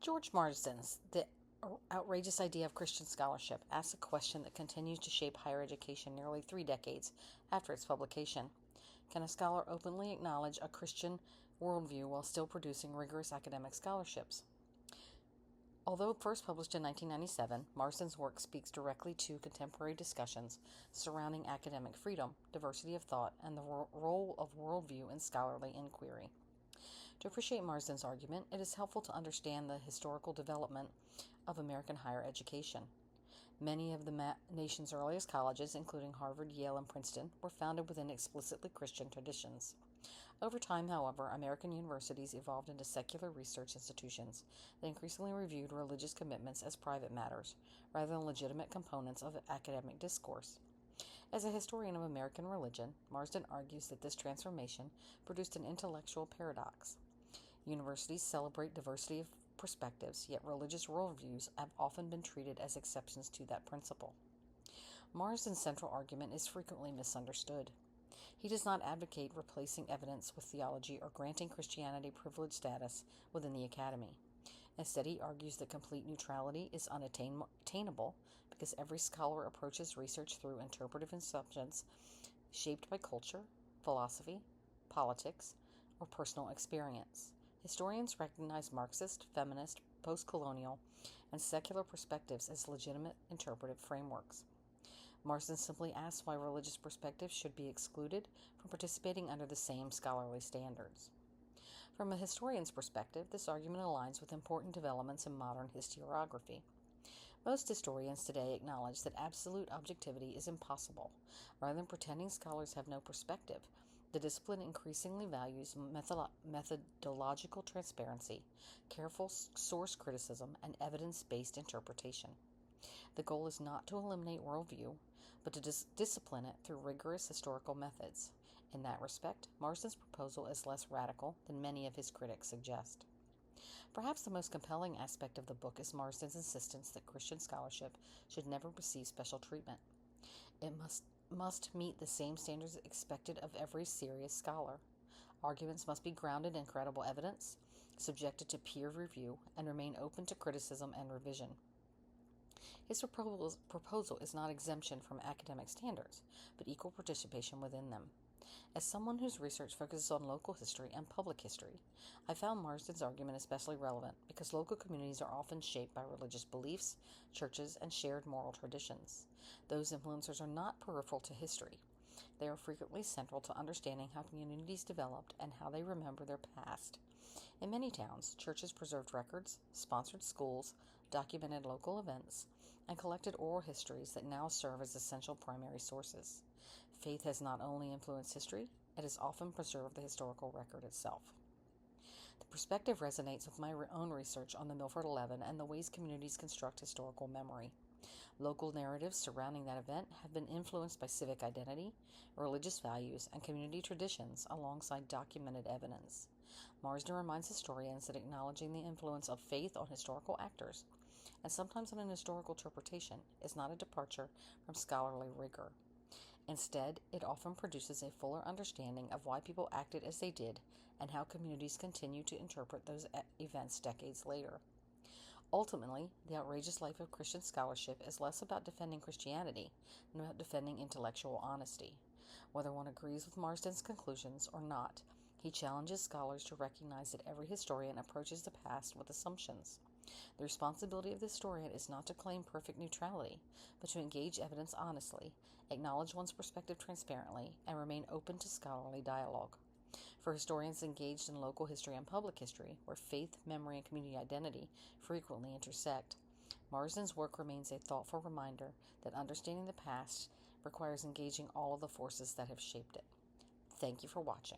George Marsden's The Outrageous Idea of Christian Scholarship asks a question that continues to shape higher education nearly 3 decades after its publication. Can a scholar openly acknowledge a Christian worldview while still producing rigorous academic scholarships? Although first published in 1997, Marsden's work speaks directly to contemporary discussions surrounding academic freedom, diversity of thought, and the role of worldview in scholarly inquiry. To appreciate Marsden's argument, it is helpful to understand the historical development of American higher education. Many of the nation's earliest colleges, including Harvard, Yale, and Princeton, were founded within explicitly Christian traditions. Over time, however, American universities evolved into secular research institutions that increasingly reviewed religious commitments as private matters, rather than legitimate components of academic discourse. As a historian of American religion, Marsden argues that this transformation produced an intellectual paradox. Universities celebrate diversity of perspectives, yet religious worldviews have often been treated as exceptions to that principle. Marsden's central argument is frequently misunderstood. He does not advocate replacing evidence with theology or granting Christianity privileged status within the academy. Instead, he argues that complete neutrality is unattainable because every scholar approaches research through interpretive assumptions shaped by culture, philosophy, politics, or personal experience. Historians recognize Marxist, feminist, post-colonial, and secular perspectives as legitimate interpretive frameworks. Marsden simply asks why religious perspectives should be excluded from participating under the same scholarly standards. From a historian's perspective, this argument aligns with important developments in modern historiography. Most historians today acknowledge that absolute objectivity is impossible. Rather than pretending scholars have no perspective, the discipline increasingly values methodological transparency, careful source criticism, and evidence-based interpretation. The goal is not to eliminate worldview, but to discipline it through rigorous historical methods. In that respect, Marsden's proposal is less radical than many of his critics suggest. Perhaps the most compelling aspect of the book is Marsden's insistence that Christian scholarship should never receive special treatment. It must meet the same standards expected of every serious scholar. Arguments must be grounded in credible evidence, subjected to peer review, and remain open to criticism and revision. His proposal is not exemption from academic standards, but equal participation within them. As someone whose research focuses on local history and public history, I found Marsden's argument especially relevant because local communities are often shaped by religious beliefs, churches, and shared moral traditions. Those influences are not peripheral to history. They are frequently central to understanding how communities developed and how they remember their past. In many towns, churches preserved records, sponsored schools, documented local events, and collected oral histories that now serve as essential primary sources. Faith has not only influenced history, it has often preserved the historical record itself. The perspective resonates with my own research on the Milford 11 and the ways communities construct historical memory. Local narratives surrounding that event have been influenced by civic identity, religious values, and community traditions alongside documented evidence. Marsden reminds historians that acknowledging the influence of faith on historical actors, and sometimes on an historical interpretation, is not a departure from scholarly rigor. Instead, it often produces a fuller understanding of why people acted as they did and how communities continue to interpret those events decades later. Ultimately, The Outrageous Life of Christian Scholarship is less about defending Christianity than about defending intellectual honesty. Whether one agrees with Marsden's conclusions or not, he challenges scholars to recognize that every historian approaches the past with assumptions. The responsibility of the historian is not to claim perfect neutrality, but to engage evidence honestly, acknowledge one's perspective transparently, and remain open to scholarly dialogue. For historians engaged in local history and public history, where faith, memory, and community identity frequently intersect, Marsden's work remains a thoughtful reminder that understanding the past requires engaging all of the forces that have shaped it. Thank you for watching.